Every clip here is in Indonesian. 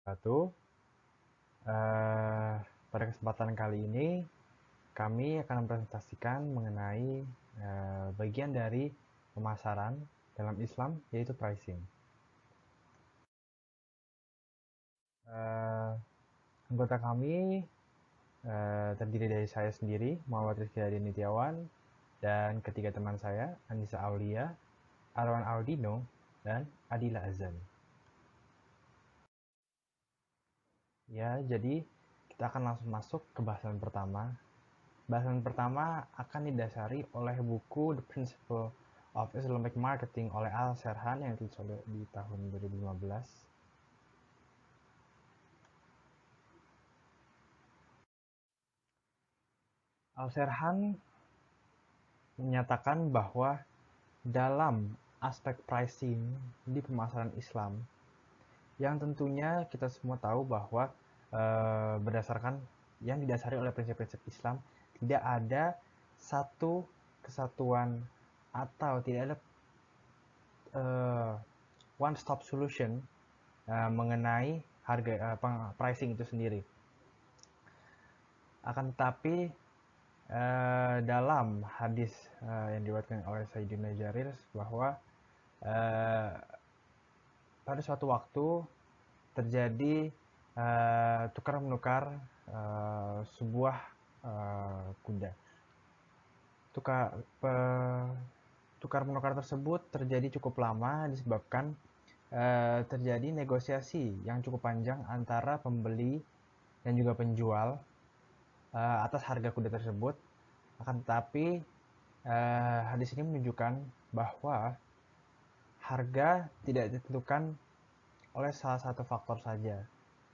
Satu, pada kesempatan kali ini kami akan mempresentasikan mengenai bagian dari pemasaran dalam Islam, yaitu pricing. Eh, Anggota kami terdiri dari saya sendiri, Muhammad Rizky Hadi Nitiawan, dan ketiga teman saya, Anissa Aulia, Arwan Aldino, dan Adila Azan. Ya, jadi kita akan langsung masuk ke bahasan pertama. Bahasan pertama akan didasari oleh buku The Principle of Islamic Marketing oleh Al Serhan yang ditulis di tahun 2015. Al Serhan menyatakan bahwa dalam aspek pricing di pemasaran Islam, yang tentunya kita semua tahu bahwa berdasarkan yang didasari oleh prinsip-prinsip Islam, tidak ada satu kesatuan atau tidak ada uh, one stop solution mengenai harga pricing itu sendiri. Akan tetapi dalam hadis yang diriwayatkan oleh Sayyidina Jarir bahwa uh, pada suatu waktu terjadi tukar menukar sebuah kuda. Tukar tukar menukar tersebut terjadi cukup lama disebabkan terjadi negosiasi yang cukup panjang antara pembeli dan juga penjual atas harga kuda tersebut. Akan tetapi hadis ini menunjukkan bahwa harga tidak ditentukan oleh salah satu faktor saja.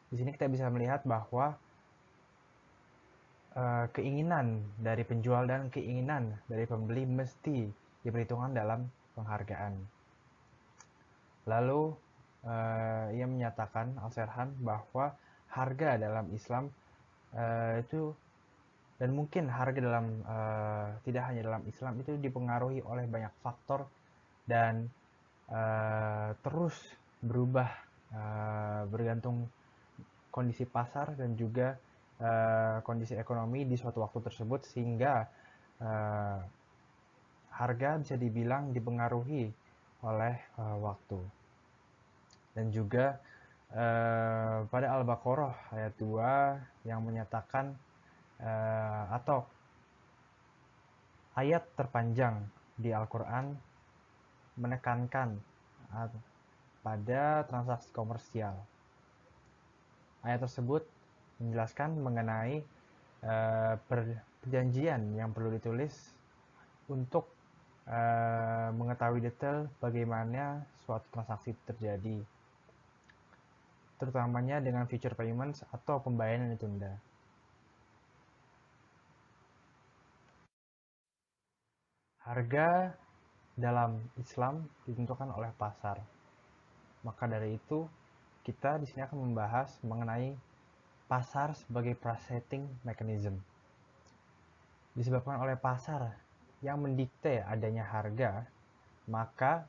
Di sini kita bisa melihat bahwa keinginan dari penjual dan keinginan dari pembeli mesti diperhitungkan dalam penghargaan. Lalu ia menyatakan Al-Serhan bahwa harga dalam Islam itu dan mungkin harga dalam tidak hanya dalam Islam itu dipengaruhi oleh banyak faktor dan terus berubah bergantung kondisi pasar dan juga kondisi ekonomi di suatu waktu tersebut sehingga uh, harga bisa dibilang dipengaruhi oleh waktu. Dan juga pada Al-Baqarah ayat 2 yang menyatakan atau ayat terpanjang di Al-Quran menekankan pada transaksi komersial. Ayat tersebut menjelaskan mengenai perjanjian yang perlu ditulis untuk mengetahui detail bagaimana suatu transaksi terjadi, terutamanya dengan future payments atau pembayaran yang ditunda. Harga dalam Islam ditentukan oleh pasar. Maka dari itu, kita di sini akan membahas mengenai pasar sebagai price setting mechanism. Disebabkan oleh pasar yang mendikte adanya harga, maka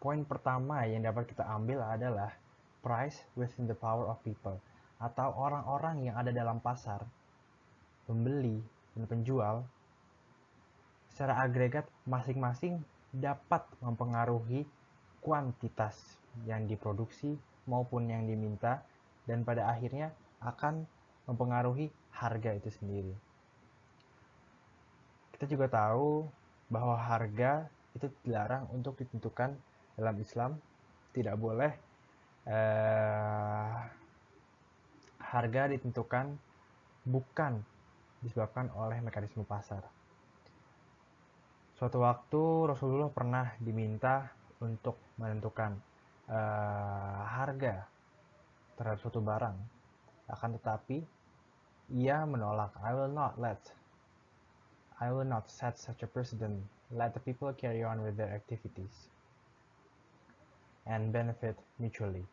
poin pertama yang dapat kita ambil adalah price within the power of people, atau orang-orang yang ada dalam pasar, pembeli dan penjual, secara agregat masing-masing dapat mempengaruhi kuantitas yang diproduksi maupun yang diminta dan pada akhirnya akan mempengaruhi harga itu sendiri. Kita juga tahu bahwa harga itu dilarang untuk ditentukan dalam Islam. Tidak boleh harga ditentukan bukan disebabkan oleh mekanisme pasar. Suatu waktu Rasulullah pernah diminta untuk menentukan harga terhadap suatu barang. Akan tetapi ia menolak. I will not set such a precedent. Let the people carry on with their activities and benefit mutually.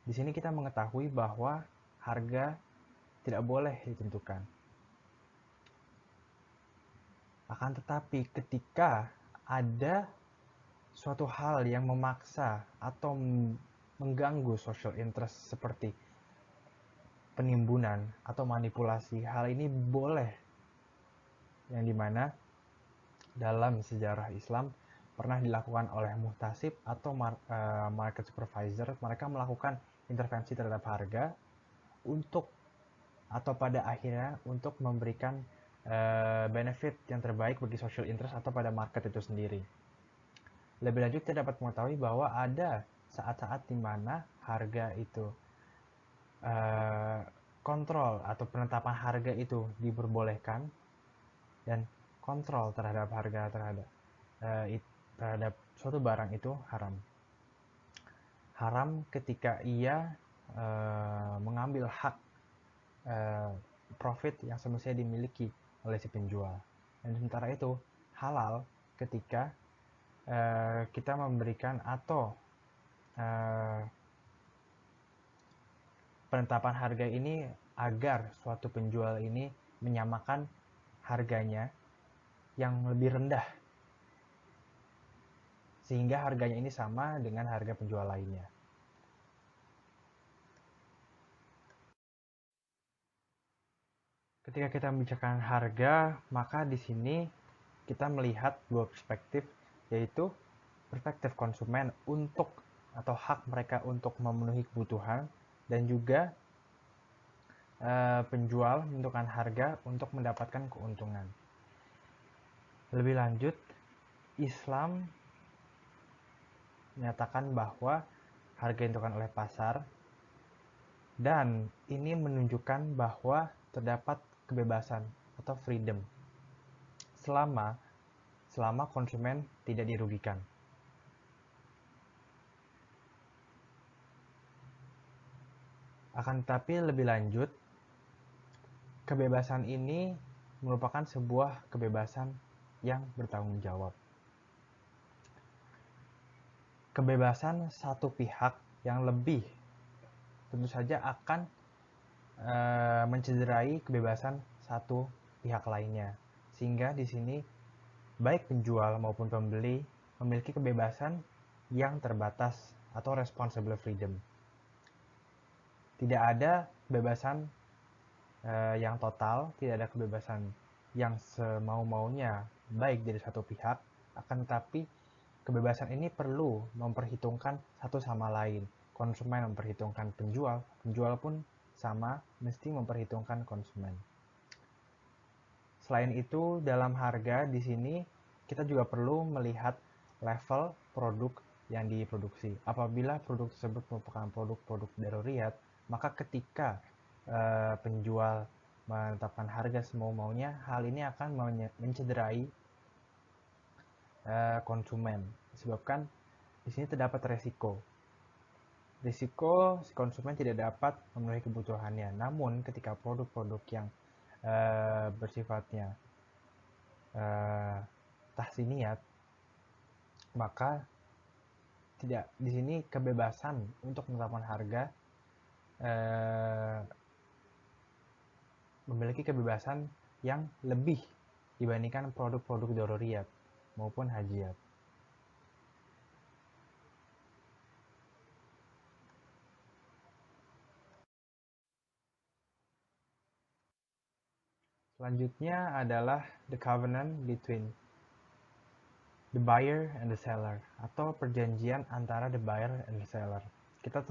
Di sini kita mengetahui bahwa harga tidak boleh ditentukan. Akan tetapi ketika ada suatu hal yang memaksa atau mengganggu social interest seperti penimbunan atau manipulasi. Hal ini boleh, yang dimana dalam sejarah Islam pernah dilakukan oleh muhtasib atau market supervisor. Mereka melakukan intervensi terhadap harga untuk atau pada akhirnya untuk memberikan benefit yang terbaik bagi social interest atau pada market itu sendiri. Lebih lanjut, kita dapat mengetahui bahwa ada saat-saat di mana harga itu kontrol atau penetapan harga itu diperbolehkan dan kontrol terhadap harga terhadap suatu barang itu haram. Haram ketika ia mengambil hak profit yang semestinya dimiliki oleh si penjual. Dan sementara itu halal ketika kita memberikan atau penetapan harga ini agar suatu penjual ini menyamakan harganya yang lebih rendah sehingga harganya ini sama dengan harga penjual lainnya. Ketika kita membicarakan harga, maka di sini kita melihat dua perspektif, yaitu perspektif konsumen untuk atau hak mereka untuk memenuhi kebutuhan, dan juga penjual menentukan harga untuk mendapatkan keuntungan. Lebih lanjut, Islam menyatakan bahwa harga ditentukan oleh pasar, dan ini menunjukkan bahwa terdapat kebebasan atau freedom selama konsumen tidak dirugikan. Akan tetapi lebih lanjut, kebebasan ini merupakan sebuah kebebasan yang bertanggung jawab. Kebebasan satu pihak yang lebih tentu saja akan mencederai kebebasan satu pihak lainnya. Sehingga di sini baik penjual maupun pembeli memiliki kebebasan yang terbatas atau responsible freedom. Tidak ada kebebasan yang total, tidak ada kebebasan yang semau-maunya baik dari satu pihak, akan tetapi kebebasan ini perlu memperhitungkan satu sama lain. Konsumen memperhitungkan penjual, penjual pun sama mesti memperhitungkan konsumen. Selain itu, dalam harga di sini kita juga perlu melihat level produk yang diproduksi. Apabila produk tersebut merupakan produk-produk daruriyat, maka ketika penjual menetapkan harga semau-maunya, hal ini akan mencederai konsumen. Disebabkan di sini terdapat resiko si konsumen tidak dapat memenuhi kebutuhannya. Namun ketika produk-produk yang bersifatnya tahsiniyat, maka tidak, di sini kebebasan untuk menetapkan harga memiliki kebebasan yang lebih dibandingkan produk-produk daruriyat maupun hajiyat. Selanjutnya adalah the covenant between the buyer and the seller, atau perjanjian antara the buyer and the seller. Kita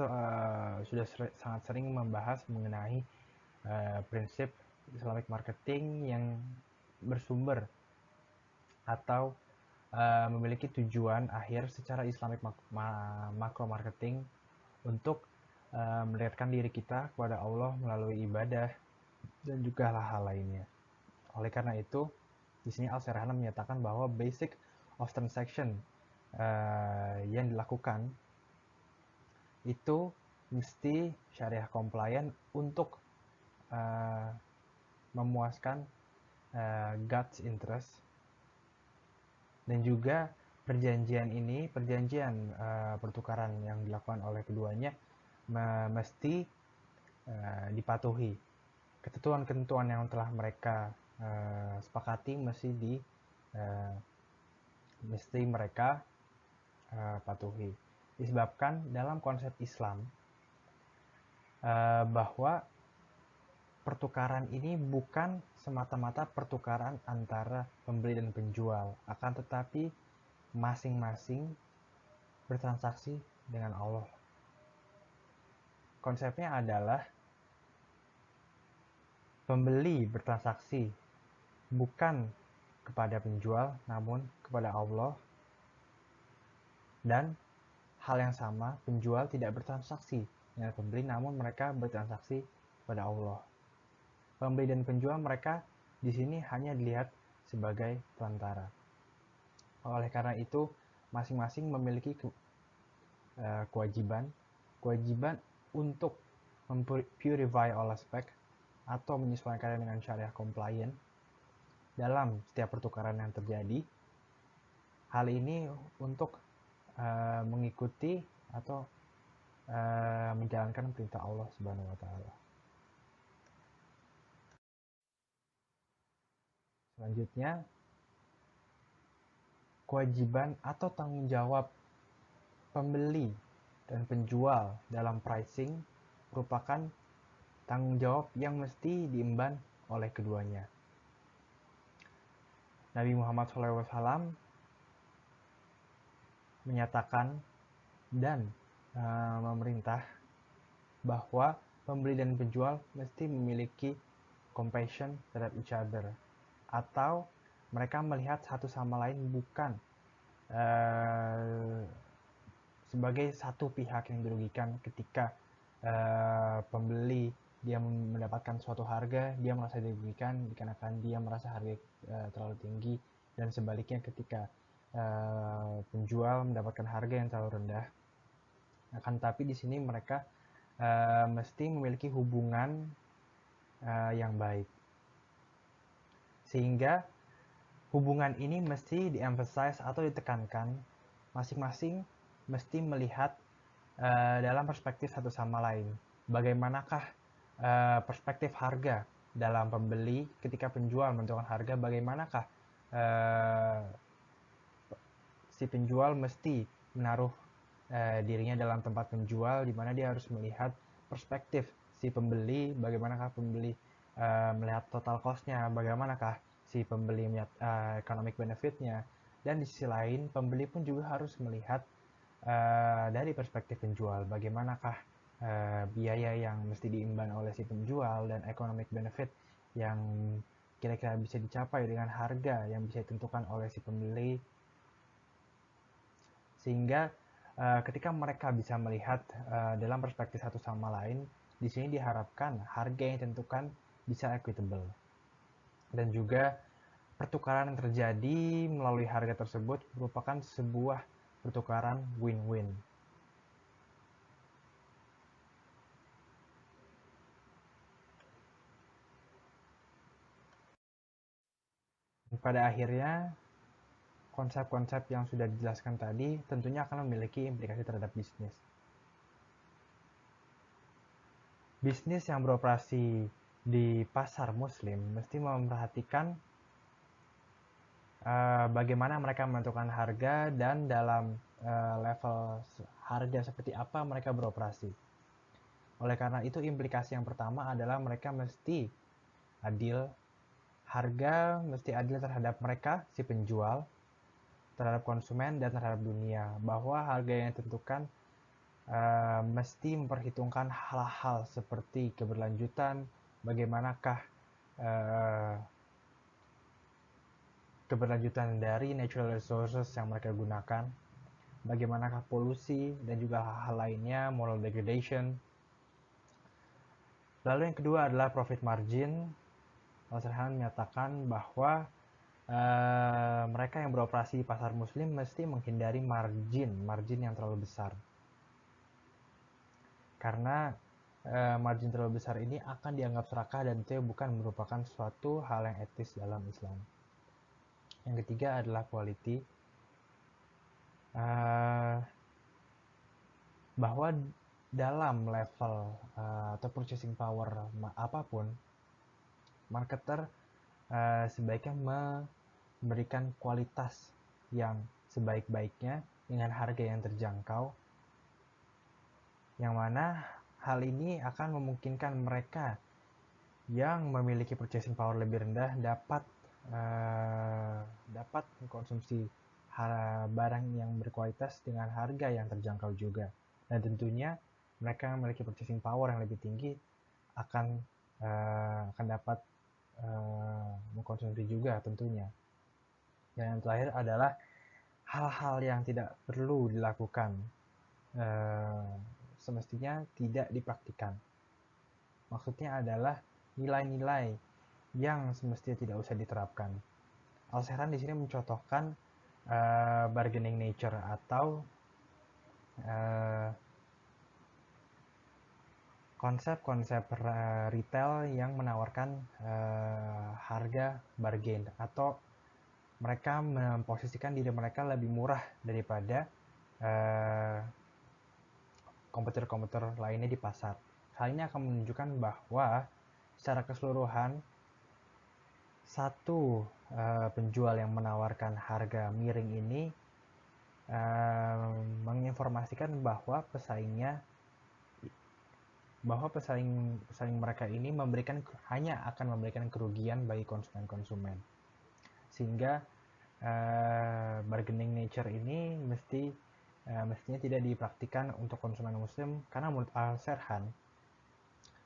sudah sangat sering membahas mengenai prinsip Islamic marketing yang bersumber atau memiliki tujuan akhir secara Islamic macro marketing untuk mendekatkan diri kita kepada Allah melalui ibadah dan juga hal-hal lainnya. Oleh karena itu, di sini Al-Serhana menyatakan bahwa basic of transaction yang dilakukan itu mesti syariah compliant untuk memuaskan God's interest, dan juga perjanjian pertukaran yang dilakukan oleh keduanya mesti dipatuhi. Ketentuan-ketentuan yang telah mereka sepakati mesti mereka patuhi. disebabkan dalam konsep Islam bahwa pertukaran ini bukan semata-mata pertukaran antara pembeli dan penjual, akan tetapi masing-masing bertransaksi dengan Allah. Konsepnya adalah pembeli bertransaksi bukan kepada penjual, namun kepada Allah. Dan hal yang sama, penjual tidak bertransaksi dengan pembeli, namun mereka bertransaksi kepada Allah. Pembeli dan penjual mereka di sini hanya dilihat sebagai perantara. Oleh karena itu, masing-masing memiliki kewajiban untuk purify all aspect atau menyesuaikan dengan syariah compliant dalam setiap pertukaran yang terjadi. Hal ini untuk mengikuti atau menjalankan perintah Allah Subhanahu wa taala. Selanjutnya, kewajiban atau tanggung jawab pembeli dan penjual dalam pricing merupakan tanggung jawab yang mesti diemban oleh keduanya. Nabi Muhammad SAW menyatakan dan memerintah bahwa pembeli dan penjual mesti memiliki compassion terhadap each other, atau mereka melihat satu sama lain bukan sebagai satu pihak yang dirugikan ketika pembeli dia mendapatkan suatu harga, dia merasa dirugikan dikarenakan dia merasa harga terlalu tinggi, dan sebaliknya ketika penjual mendapatkan harga yang terlalu rendah. Akan tapi di sini mereka mesti memiliki hubungan yang baik, sehingga hubungan ini mesti di-emphasize atau ditekankan. Masing-masing mesti melihat dalam perspektif satu sama lain. Bagaimanakah perspektif harga dalam pembeli ketika penjual menentukan harga, bagaimanakah si penjual mesti menaruh dirinya dalam tempat penjual, di mana dia harus melihat perspektif si pembeli, bagaimanakah pembeli melihat total cost-nya, bagaimanakah si pembeli melihat economic benefit-nya, dan di sisi lain pembeli pun juga harus melihat dari perspektif penjual, bagaimanakah biaya yang mesti diimban oleh si penjual dan economic benefit yang kira-kira bisa dicapai dengan harga yang bisa ditentukan oleh si pembeli. Sehingga ketika mereka bisa melihat dalam perspektif satu sama lain, di sini diharapkan harga yang ditentukan bisa equitable. Dan juga pertukaran yang terjadi melalui harga tersebut merupakan sebuah pertukaran win-win. Pada akhirnya, konsep-konsep yang sudah dijelaskan tadi tentunya akan memiliki implikasi terhadap bisnis. Bisnis yang beroperasi di pasar muslim mesti memperhatikan bagaimana mereka menentukan harga dan dalam level harga seperti apa mereka beroperasi. Oleh karena itu, implikasi yang pertama adalah mereka mesti adil. Harga mesti adil terhadap mereka, si penjual, terhadap konsumen, dan terhadap dunia. Bahwa harga yang ditentukan mesti memperhitungkan hal-hal seperti keberlanjutan, bagaimanakah keberlanjutan dari natural resources yang mereka gunakan, bagaimanakah polusi, dan juga hal-hal lainnya, moral degradation. Lalu yang kedua adalah profit margin. Al-Serhan menyatakan bahwa mereka yang beroperasi di pasar muslim mesti menghindari margin yang terlalu besar. Karena margin terlalu besar ini akan dianggap serakah dan itu bukan merupakan suatu hal yang etis dalam Islam. Yang ketiga adalah quality. Bahwa dalam level atau purchasing power apapun, marketer sebaiknya memberikan kualitas yang sebaik-baiknya dengan harga yang terjangkau, yang mana hal ini akan memungkinkan mereka yang memiliki purchasing power lebih rendah dapat mengkonsumsi barang yang berkualitas dengan harga yang terjangkau juga. Dan tentunya mereka yang memiliki purchasing power yang lebih tinggi akan dapat mengkonsumsi juga tentunya. Dan yang terakhir adalah hal-hal yang tidak perlu dilakukan semestinya tidak dipraktikkan. Maksudnya adalah nilai-nilai yang semestinya tidak usah diterapkan. Al-Sehran di sini mencontohkan bargaining nature atau konsep-konsep retail yang menawarkan harga bargain atau mereka memposisikan diri mereka lebih murah daripada komputer-komputer lainnya di pasar. Hal ini akan menunjukkan bahwa secara keseluruhan satu penjual yang menawarkan harga miring ini menginformasikan bahwa pesaing mereka ini hanya akan memberikan kerugian bagi konsumen-konsumen. Sehingga bargaining nature ini mestinya tidak dipraktikkan untuk konsumen muslim, karena menurut Al-Sehran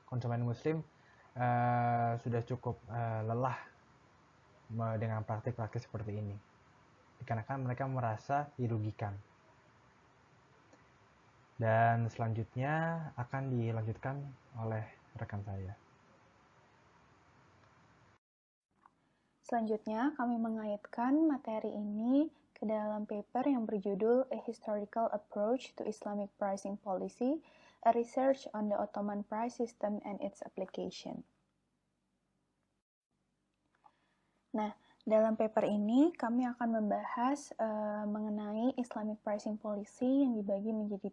konsumen muslim sudah cukup lelah dengan praktik-praktik seperti ini, dikarenakan mereka merasa dirugikan. Dan selanjutnya akan dilanjutkan oleh rekan saya. Selanjutnya, kami mengaitkan materi ini ke dalam paper yang berjudul A Historical Approach to Islamic Pricing Policy, a Research on the Ottoman Price System and its Application. Nah, dalam paper ini kami akan membahas mengenai Islamic Pricing Policy yang dibagi menjadi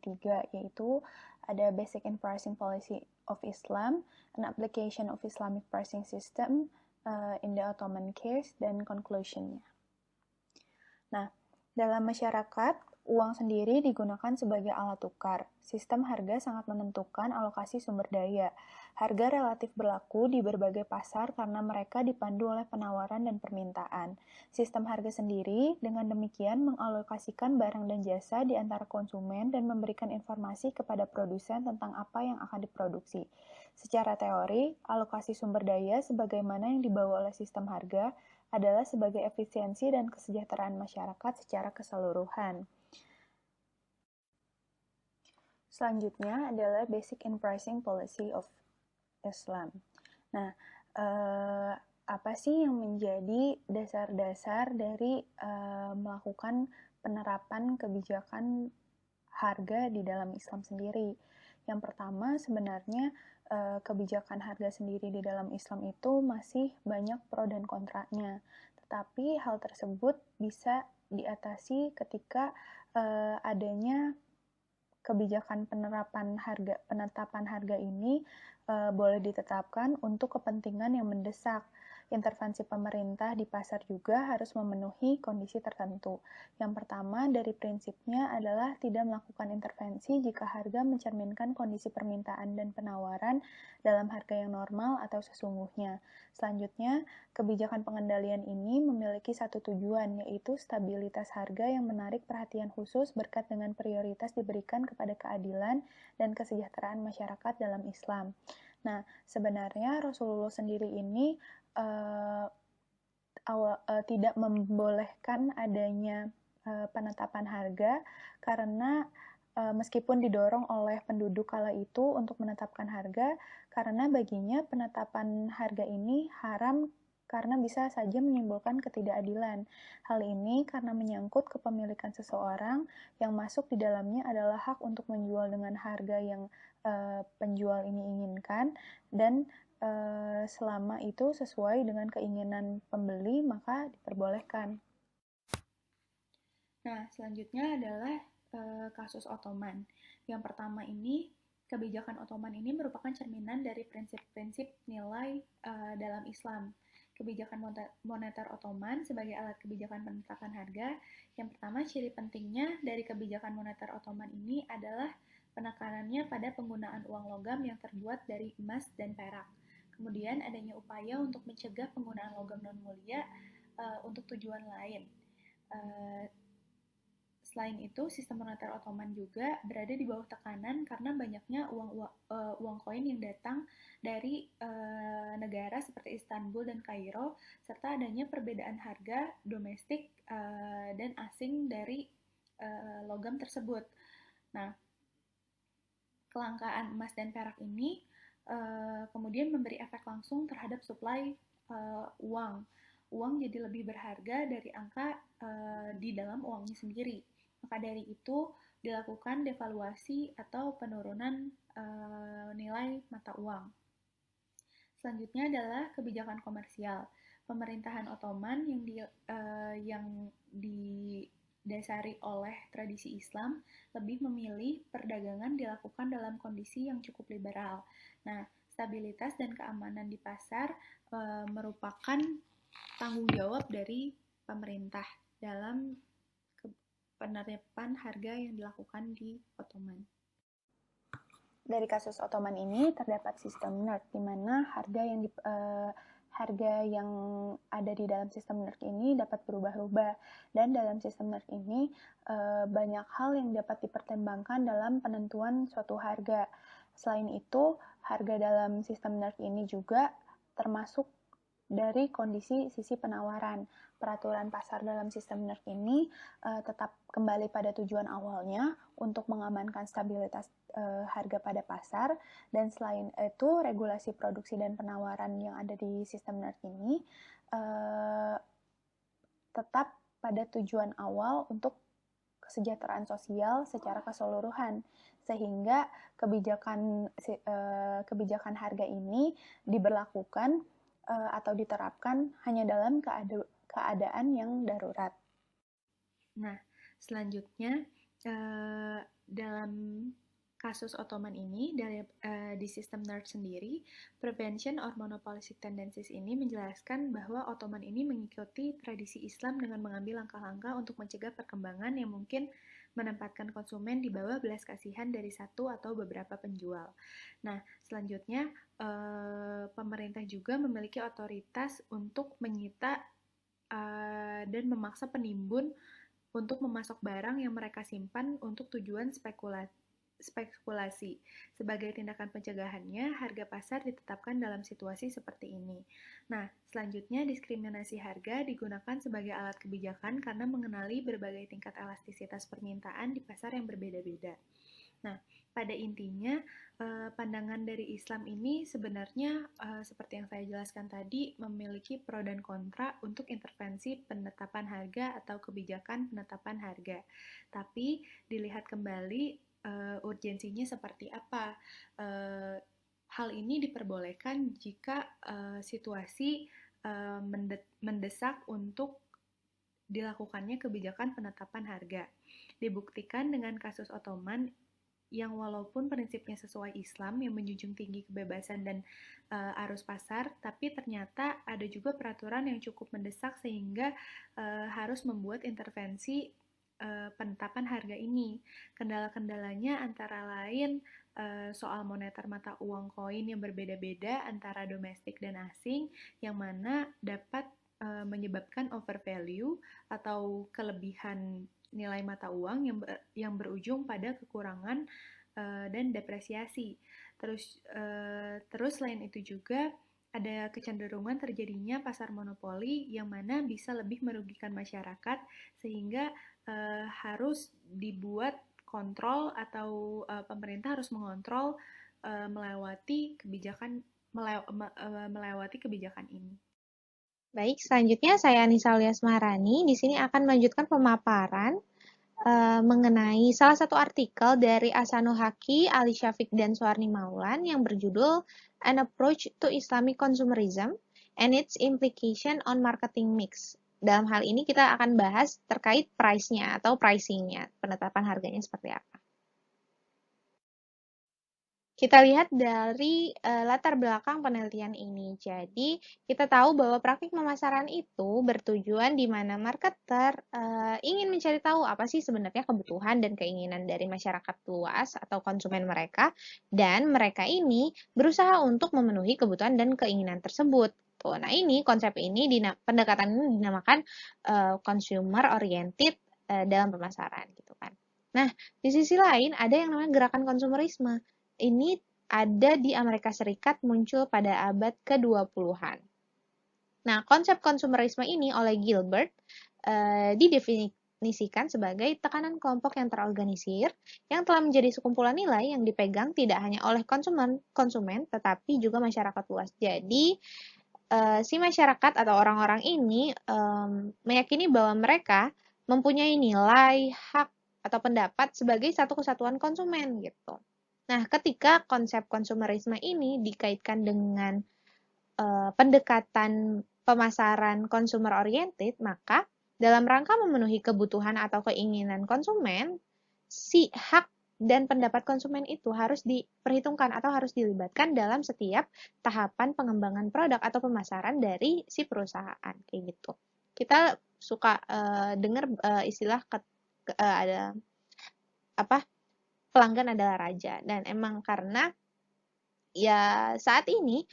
3, yaitu ada Basic and Pricing Policy of Islam, an Application of Islamic Pricing System in the Ottoman Case, dan conclusion-nya. Nah, dalam masyarakat, uang sendiri digunakan sebagai alat tukar. Sistem harga sangat menentukan alokasi sumber daya. Harga relatif berlaku di berbagai pasar karena mereka dipandu oleh penawaran dan permintaan. Sistem harga sendiri dengan demikian mengalokasikan barang dan jasa di antara konsumen dan memberikan informasi kepada produsen tentang apa yang akan diproduksi. Secara teori, alokasi sumber daya sebagaimana yang dibawa oleh sistem harga adalah sebagai efisiensi dan kesejahteraan masyarakat secara keseluruhan. Selanjutnya adalah Basic and Pricing Policy of Islam. Nah, apa sih yang menjadi dasar-dasar dari melakukan penerapan kebijakan harga di dalam Islam sendiri? Yang pertama, sebenarnya kebijakan harga sendiri di dalam Islam itu masih banyak pro dan kontranya. Tetapi hal tersebut bisa diatasi ketika adanya kebijakan penetapan harga ini boleh ditetapkan untuk kepentingan yang mendesak. Intervensi pemerintah di pasar juga harus memenuhi kondisi tertentu. Yang pertama, dari prinsipnya adalah tidak melakukan intervensi jika harga mencerminkan kondisi permintaan dan penawaran dalam harga yang normal atau sesungguhnya. Selanjutnya, kebijakan pengendalian ini memiliki satu tujuan, yaitu stabilitas harga yang menarik perhatian khusus berkat dengan prioritas diberikan kepada keadilan dan kesejahteraan masyarakat dalam Islam. Nah, sebenarnya Rasulullah sendiri ini tidak membolehkan adanya penetapan harga karena meskipun didorong oleh penduduk kala itu untuk menetapkan harga, karena baginya penetapan harga ini haram karena bisa saja menimbulkan ketidakadilan. Hal ini karena menyangkut kepemilikan seseorang yang masuk di dalamnya adalah hak untuk menjual dengan harga yang penjual ini inginkan, dan selama itu sesuai dengan keinginan pembeli, maka diperbolehkan. Nah, selanjutnya adalah kasus Ottoman. Yang pertama ini, kebijakan Ottoman ini merupakan cerminan dari prinsip-prinsip nilai dalam Islam. Kebijakan moneter Ottoman sebagai alat kebijakan penetapan harga. Yang pertama, ciri pentingnya dari kebijakan moneter Ottoman ini adalah Penekanannya pada penggunaan uang logam yang terbuat dari emas dan perak. Kemudian adanya upaya untuk mencegah penggunaan logam non-mulia untuk tujuan lain. Selain itu, sistem moneter Ottoman juga berada di bawah tekanan karena banyaknya uang koin yang datang dari negara seperti Istanbul dan Kairo, serta adanya perbedaan harga domestik dan asing dari logam tersebut. Nah, kelangkaan emas dan perak ini kemudian memberi efek langsung terhadap suplai uang. Uang jadi lebih berharga dari angka di dalam uangnya sendiri. Maka dari itu dilakukan devaluasi atau penurunan nilai mata uang. Selanjutnya adalah kebijakan komersial. Pemerintahan Ottoman yang didasari oleh tradisi Islam lebih memilih perdagangan dilakukan dalam kondisi yang cukup liberal. Nah, stabilitas dan keamanan di pasar merupakan tanggung jawab dari pemerintah dalam penerapan harga yang dilakukan di Ottoman. Dari kasus Ottoman ini terdapat sistem NERC, di mana harga yang ada di dalam sistem NERC ini dapat berubah-ubah, dan dalam sistem NERC ini banyak hal yang dapat dipertimbangkan dalam penentuan suatu harga. Selain itu, harga dalam sistem NERC ini juga termasuk dari kondisi sisi penawaran. Peraturan pasar dalam sistem NERC ini tetap kembali pada tujuan awalnya untuk mengamankan stabilitas harga pada pasar, dan selain itu regulasi produksi dan penawaran yang ada di sistem NERC ini tetap pada tujuan awal untuk kesejahteraan sosial secara keseluruhan, sehingga kebijakan harga ini diberlakukan atau diterapkan hanya dalam keadaan yang darurat. Nah, selanjutnya dalam kasus Ottoman ini di sistem NERC sendiri, Prevention or Monopolistic Tendencies ini menjelaskan bahwa Ottoman ini mengikuti tradisi Islam dengan mengambil langkah-langkah untuk mencegah perkembangan yang mungkin menempatkan konsumen di bawah belas kasihan dari satu atau beberapa penjual. Nah, selanjutnya pemerintah juga memiliki otoritas untuk menyita dan memaksa penimbun untuk memasok barang yang mereka simpan untuk tujuan spekulasi. Sebagai tindakan pencegahannya, harga pasar ditetapkan dalam situasi seperti ini. Nah, selanjutnya diskriminasi harga digunakan sebagai alat kebijakan karena mengenali berbagai tingkat elastisitas permintaan di pasar yang berbeda-beda. Nah, pada intinya, pandangan dari Islam ini sebenarnya seperti yang saya jelaskan tadi memiliki pro dan kontra untuk intervensi penetapan harga atau kebijakan penetapan harga. Tapi dilihat kembali urgensinya seperti apa. Hal ini diperbolehkan jika situasi mendesak untuk dilakukannya kebijakan penetapan harga. Dibuktikan dengan kasus Ottoman yang walaupun prinsipnya sesuai Islam yang menjunjung tinggi kebebasan dan arus pasar, tapi ternyata ada juga peraturan yang cukup mendesak sehingga harus membuat intervensi penetapan harga ini. Kendala-kendalanya antara lain soal moneter mata uang koin yang berbeda-beda antara domestik dan asing, yang mana dapat menyebabkan overvalue atau kelebihan nilai mata uang yang berujung pada kekurangan dan depresiasi. Terus selain itu juga ada kecenderungan terjadinya pasar monopoli yang mana bisa lebih merugikan masyarakat, sehingga harus dibuat kontrol atau pemerintah harus mengontrol melewati kebijakan ini. Baik, selanjutnya saya Anissa Alias Maharani. Di sini akan melanjutkan pemaparan mengenai salah satu artikel dari Ahsanul Haqqi, Ali Syafiq, dan Suharni Maulan yang berjudul An Approach to Islamic Consumerism and its Implication on Marketing Mix. Dalam hal ini kita akan bahas terkait price-nya atau pricing-nya, penetapan harganya seperti apa. Kita lihat dari latar belakang penelitian ini. Jadi, kita tahu bahwa praktik pemasaran itu bertujuan di mana marketer ingin mencari tahu apa sih sebenarnya kebutuhan dan keinginan dari masyarakat luas atau konsumen mereka, dan mereka ini berusaha untuk memenuhi kebutuhan dan keinginan tersebut. Tuh, nah ini konsep ini, pendekatan ini dinamakan consumer oriented dalam pemasaran gitu kan. Nah, di sisi lain ada yang namanya gerakan konsumerisme. Ini ada di Amerika Serikat, muncul pada abad ke-20-an. Nah, konsep konsumerisme ini oleh Gilbert didefinisikan sebagai tekanan kelompok yang terorganisir yang telah menjadi sekumpulan nilai yang dipegang tidak hanya oleh konsumen tetapi juga masyarakat luas. Jadi, si masyarakat atau orang-orang ini meyakini bahwa mereka mempunyai nilai, hak, atau pendapat sebagai satu kesatuan konsumen gitu. Nah, ketika konsep konsumerisme ini dikaitkan dengan pendekatan pemasaran consumer oriented, maka dalam rangka memenuhi kebutuhan atau keinginan konsumen, si hak dan pendapat konsumen itu harus diperhitungkan atau harus dilibatkan dalam setiap tahapan pengembangan produk atau pemasaran dari si perusahaan kayak gitu. Kita suka dengar istilah ada apa? Pelanggan adalah raja, dan emang karena ya saat ini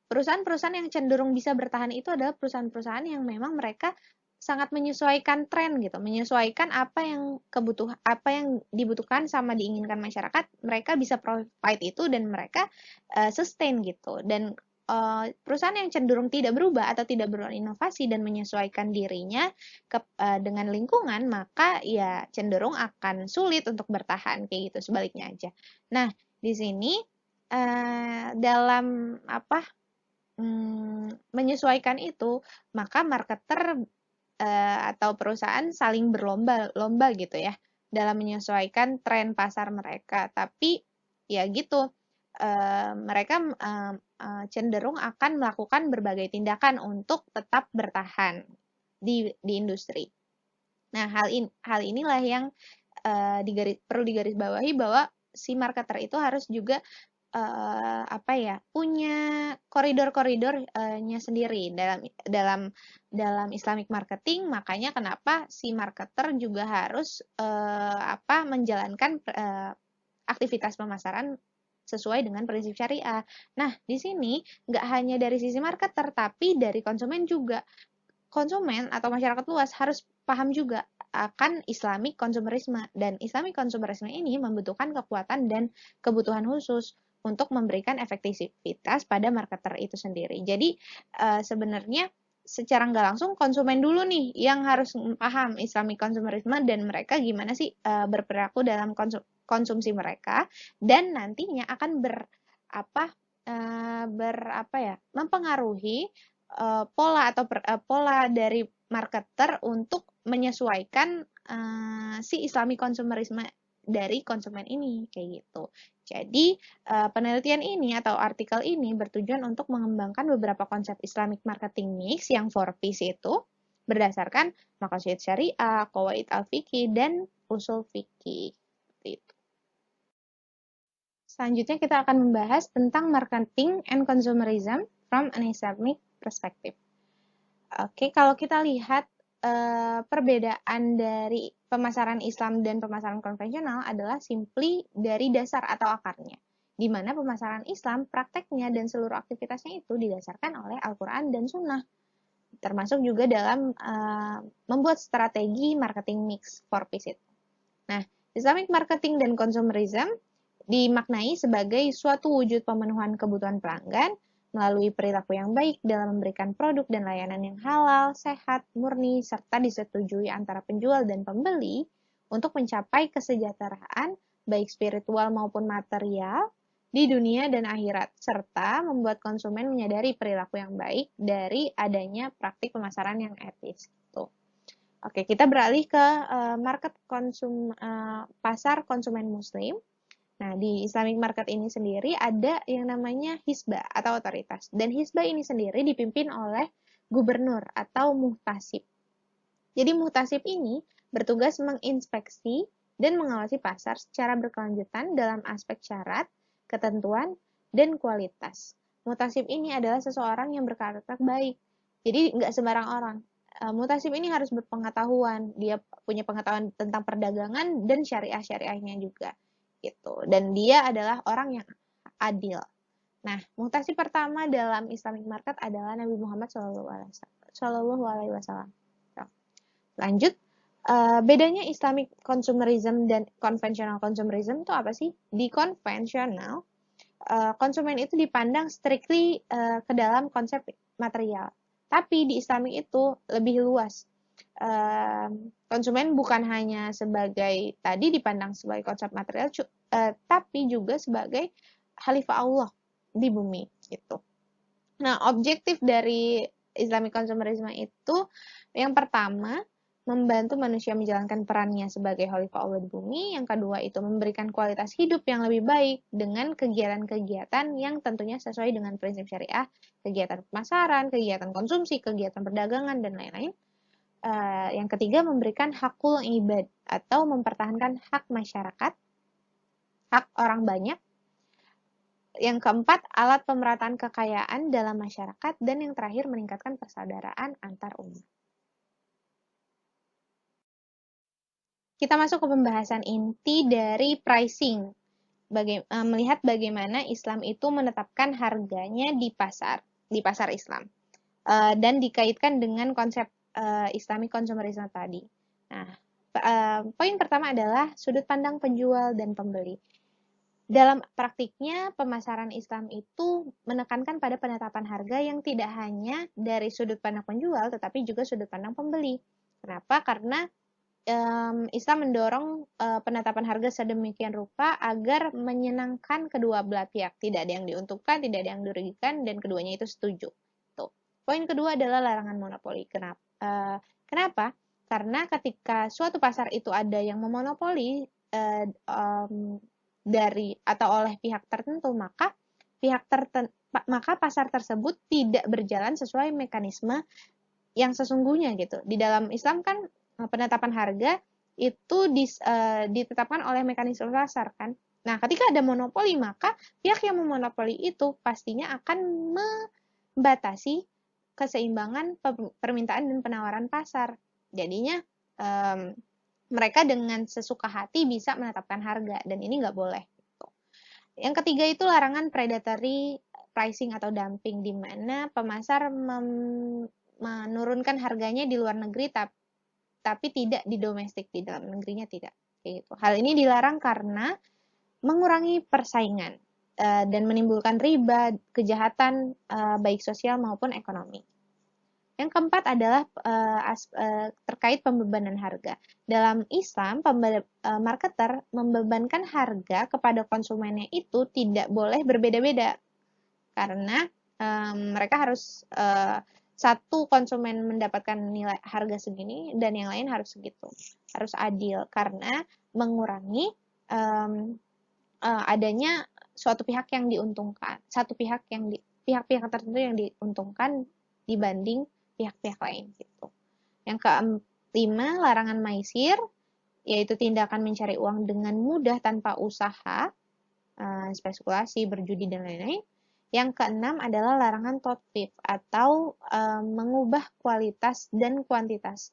perusahaan-perusahaan yang cenderung bisa bertahan itu adalah perusahaan-perusahaan yang memang mereka sangat menyesuaikan tren gitu, menyesuaikan apa yang dibutuhkan sama diinginkan masyarakat, mereka bisa provide itu dan mereka sustain gitu. Dan perusahaan yang cenderung tidak berubah atau tidak berinovasi dan menyesuaikan dirinya dengan lingkungan, maka ya cenderung akan sulit untuk bertahan kayak gitu, sebaliknya aja. Nah, di sini dalam menyesuaikan itu, maka marketer atau perusahaan saling berlomba-lomba gitu ya dalam menyesuaikan tren pasar mereka. Tapi ya gitu, mereka cenderung akan melakukan berbagai tindakan untuk tetap bertahan di industri. Nah, hal inilah yang perlu digarisbawahi bahwa si marketer itu harus juga punya koridor-koridornya sendiri dalam Islamic marketing. Makanya kenapa si marketer juga harus menjalankan aktivitas pemasaran sesuai dengan prinsip syariah. Nah, di sini nggak hanya dari sisi marketer, tapi dari konsumen juga. Konsumen atau masyarakat luas harus paham juga akan Islamic consumerism, dan Islamic consumerism ini membutuhkan kekuatan dan kebutuhan khusus untuk memberikan efektivitas pada marketer itu sendiri. Jadi sebenarnya secara nggak langsung konsumen dulu nih yang harus paham Islamic consumerism dan mereka gimana sih berperilaku dalam konsumsi mereka, dan nantinya akan mempengaruhi pola dari marketer untuk menyesuaikan si Islamic consumerism dari konsumen ini kayak gitu. Jadi penelitian ini atau artikel ini bertujuan untuk mengembangkan beberapa konsep Islamic marketing mix yang 4Ps itu berdasarkan maqasid syariah, qawaid al-fiqih, dan usul fiqih. Selanjutnya kita akan membahas tentang marketing and consumerism from an Islamic perspective. Oke, kalau kita lihat perbedaan dari pemasaran Islam dan pemasaran konvensional adalah simply dari dasar atau akarnya, di mana pemasaran Islam prakteknya dan seluruh aktivitasnya itu didasarkan oleh Al-Quran dan Sunnah, termasuk juga dalam membuat strategi marketing mix 4Ps itu. Nah, Islamic marketing dan consumerism dimaknai sebagai suatu wujud pemenuhan kebutuhan pelanggan melalui perilaku yang baik dalam memberikan produk dan layanan yang halal, sehat, murni, serta disetujui antara penjual dan pembeli untuk mencapai kesejahteraan baik spiritual maupun material di dunia dan akhirat, serta membuat konsumen menyadari perilaku yang baik dari adanya praktik pemasaran yang etis. Oke, kita beralih ke pasar konsumen muslim. Nah, di Islamic market ini sendiri ada yang namanya hisbah atau otoritas. Dan hisbah ini sendiri dipimpin oleh gubernur atau muhtasib. Jadi muhtasib ini bertugas menginspeksi dan mengawasi pasar secara berkelanjutan dalam aspek syarat ketentuan, dan kualitas. Mutasib ini adalah seseorang yang berkarakter baik. Jadi nggak sembarang orang. Mutasib ini harus berpengetahuan. Dia punya pengetahuan tentang perdagangan dan syariah-syariahnya juga. Gitu. Dan dia adalah orang yang adil. Nah, mutasib pertama dalam Islamic market adalah Nabi Muhammad SAW. Lanjut, bedanya Islamic consumerism dan conventional consumerism itu apa sih? Di konvensional, konsumen itu dipandang strictly ke dalam konsep material. Tapi di Islamic itu lebih luas. Konsumen bukan hanya sebagai tadi dipandang sebagai konsep material, tapi juga sebagai khalifah Allah di bumi gitu. Nah, objektif dari Islamic consumerism itu yang pertama membantu manusia menjalankan perannya sebagai khalifah Allah di bumi. Yang kedua itu memberikan kualitas hidup yang lebih baik dengan kegiatan-kegiatan yang tentunya sesuai dengan prinsip syariah, kegiatan pemasaran, kegiatan konsumsi, kegiatan perdagangan, dan lain-lain. Yang ketiga memberikan hakul ibad atau mempertahankan hak masyarakat, hak orang banyak. Yang keempat, alat pemerataan kekayaan dalam masyarakat. Dan yang terakhir, meningkatkan persaudaraan antar umat. Kita masuk ke pembahasan inti dari pricing. Melihat bagaimana Islam itu menetapkan harganya di pasar Islam. Dan dikaitkan dengan konsep Islamic consumerism tadi. Nah, poin pertama adalah sudut pandang penjual dan pembeli. Dalam praktiknya, pemasaran Islam itu menekankan pada penetapan harga yang tidak hanya dari sudut pandang penjual, tetapi juga sudut pandang pembeli. Kenapa? Karena Islam mendorong penetapan harga sedemikian rupa agar menyenangkan kedua belah pihak. Tidak ada yang diuntungkan, tidak ada yang dirugikan, dan keduanya itu setuju. Tuh. Poin kedua adalah larangan monopoli. Kenapa? Karena ketika suatu pasar itu ada yang memonopoli dari atau oleh pihak tertentu, maka pasar tersebut tidak berjalan sesuai mekanisme yang sesungguhnya gitu. Di dalam Islam kan penetapan harga itu ditetapkan oleh mekanisme pasar kan. Nah, ketika ada monopoli, maka pihak yang memonopoli itu pastinya akan membatasi keseimbangan permintaan dan penawaran pasar. Jadinya mereka dengan sesuka hati bisa menetapkan harga, dan ini nggak boleh. Gitu. Yang ketiga itu larangan predatory pricing atau dumping, di mana pemasar menurunkan harganya di luar negeri tapi tidak di domestik, di dalam negerinya tidak. Gitu. Hal ini dilarang karena mengurangi persaingan dan menimbulkan riba, kejahatan baik sosial maupun ekonomi. Yang keempat adalah terkait pembebanan harga. Dalam Islam, marketer membebankan harga kepada konsumennya itu tidak boleh berbeda-beda. Karena mereka harus satu konsumen mendapatkan nilai harga segini dan yang lain harus segitu. Harus adil karena mengurangi adanya suatu pihak yang diuntungkan, pihak-pihak tertentu yang diuntungkan dibanding pihak-pihak lain gitu. Yang kelima, larangan maisir, yaitu tindakan mencari uang dengan mudah tanpa usaha, spekulasi, berjudi, dan lain-lain. Yang keenam adalah larangan tatfif atau mengubah kualitas dan kuantitas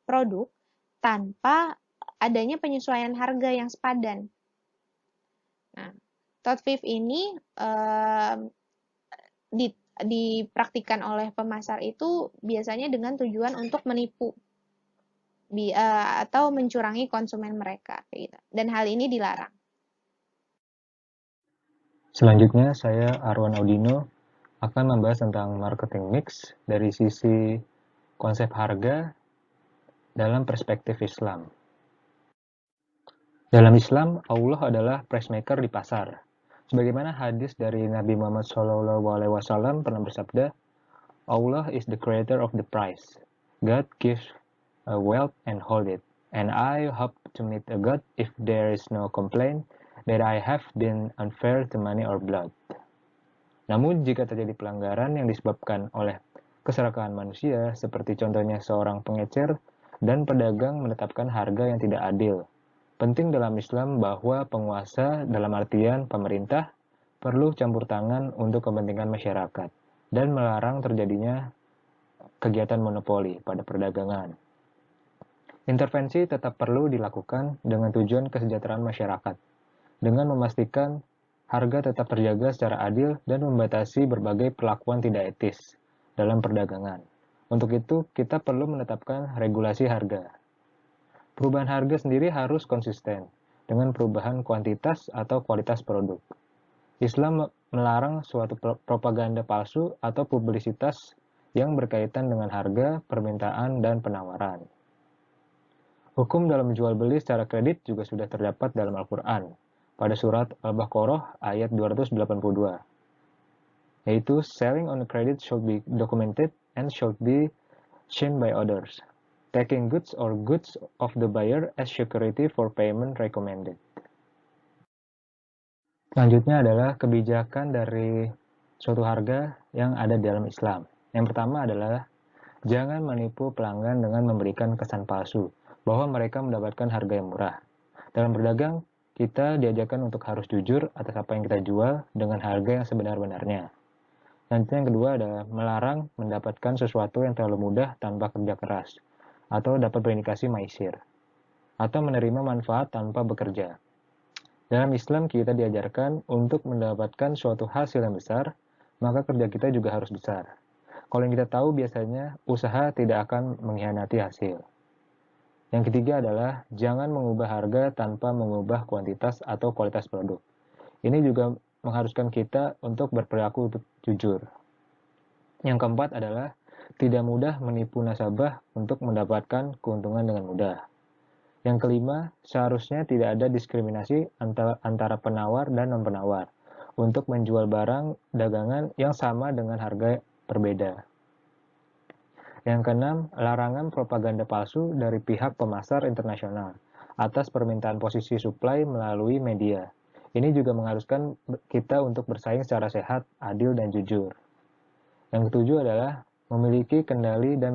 produk tanpa adanya penyesuaian harga yang sepadan. Nah, tatfif ini dipraktikkan oleh pemasar itu biasanya dengan tujuan untuk menipu atau mencurangi konsumen mereka, gitu. Dan hal ini dilarang. Selanjutnya, saya Arwan Audino akan membahas tentang marketing mix dari sisi konsep harga dalam perspektif Islam. Dalam Islam, Allah adalah price maker di pasar. Sebagaimana hadis dari Nabi Muhammad SAW pernah bersabda, Allah is the creator of the price. God gives wealth and hold it. And I hope to meet a God if there is no complaint that I have been unfair to money or blood. Namun jika terjadi pelanggaran yang disebabkan oleh keserakahan manusia, seperti contohnya seorang pengecer dan pedagang menetapkan harga yang tidak adil. Penting dalam Islam bahwa penguasa dalam artian pemerintah perlu campur tangan untuk kepentingan masyarakat dan melarang terjadinya kegiatan monopoli pada perdagangan. Intervensi tetap perlu dilakukan dengan tujuan kesejahteraan masyarakat, dengan memastikan harga tetap terjaga secara adil dan membatasi berbagai perlakuan tidak etis dalam perdagangan. Untuk itu, kita perlu menetapkan regulasi harga. Perubahan harga sendiri harus konsisten dengan perubahan kuantitas atau kualitas produk. Islam melarang suatu propaganda palsu atau publisitas yang berkaitan dengan harga, permintaan, dan penawaran. Hukum dalam jual beli secara kredit juga sudah terdapat dalam Al-Quran pada surat Al-Baqarah ayat 282, yaitu selling on credit should be documented and should be seen by others. Taking goods or goods of the buyer as security for payment recommended. Selanjutnya adalah kebijakan dari suatu harga yang ada di dalam Islam. Yang pertama adalah jangan menipu pelanggan dengan memberikan kesan palsu bahwa mereka mendapatkan harga yang murah. Dalam berdagang, kita diajarkan untuk harus jujur atas apa yang kita jual dengan harga yang sebenar-benarnya. Selanjutnya yang kedua adalah melarang mendapatkan sesuatu yang terlalu mudah tanpa kerja keras, atau dapat berindikasi maisir, atau menerima manfaat tanpa bekerja. Dalam Islam kita diajarkan untuk mendapatkan suatu hasil yang besar, maka kerja kita juga harus besar. Kalau yang kita tahu biasanya usaha tidak akan mengkhianati hasil. Yang ketiga adalah jangan mengubah harga tanpa mengubah kuantitas atau kualitas produk. Ini juga mengharuskan kita untuk berperilaku jujur. Yang keempat adalah tidak mudah menipu nasabah untuk mendapatkan keuntungan dengan mudah. Yang kelima, seharusnya tidak ada diskriminasi antara penawar dan non-penawar untuk menjual barang dagangan yang sama dengan harga berbeda. Yang keenam, larangan propaganda palsu dari pihak pemasar internasional atas permintaan posisi supply melalui media. Ini juga mengharuskan kita untuk bersaing secara sehat, adil, dan jujur. Yang ketujuh adalah memiliki kendali dan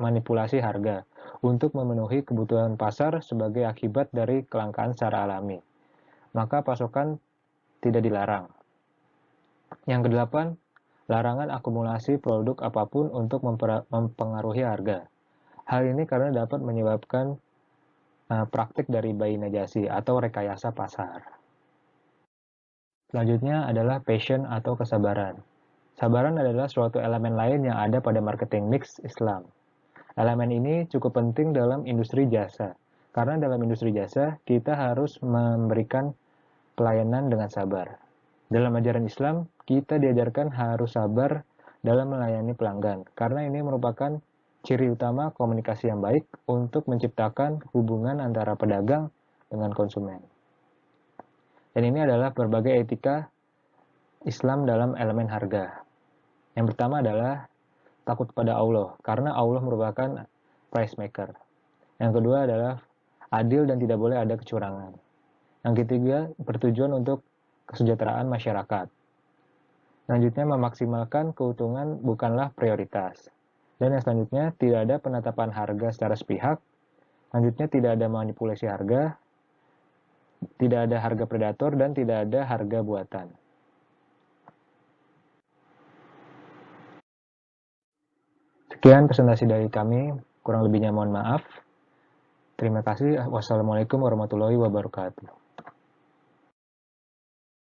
manipulasi harga untuk memenuhi kebutuhan pasar sebagai akibat dari kelangkaan secara alami. Maka pasokan tidak dilarang. Yang kedelapan, larangan akumulasi produk apapun untuk mempengaruhi harga. Hal ini karena dapat menyebabkan praktik dari bayi najasi atau rekayasa pasar. Selanjutnya adalah passion atau kesabaran. Sabaran adalah suatu elemen lain yang ada pada marketing mix Islam. Elemen ini cukup penting dalam industri jasa, karena dalam industri jasa kita harus memberikan pelayanan dengan sabar. Dalam ajaran Islam, kita diajarkan harus sabar dalam melayani pelanggan, karena ini merupakan ciri utama komunikasi yang baik untuk menciptakan hubungan antara pedagang dengan konsumen. Dan ini adalah berbagai etika Islam dalam elemen harga. Yang pertama adalah takut pada Allah, karena Allah merupakan price maker. Yang kedua adalah adil dan tidak boleh ada kecurangan. Yang ketiga, bertujuan untuk kesejahteraan masyarakat. Selanjutnya, memaksimalkan keuntungan bukanlah prioritas. Dan yang selanjutnya, tidak ada penetapan harga secara sepihak. Selanjutnya, tidak ada manipulasi harga, tidak ada harga predator, dan tidak ada harga buatan. Sekian presentasi dari kami, kurang lebihnya mohon maaf. Terima kasih. Wassalamualaikum warahmatullahi wabarakatuh.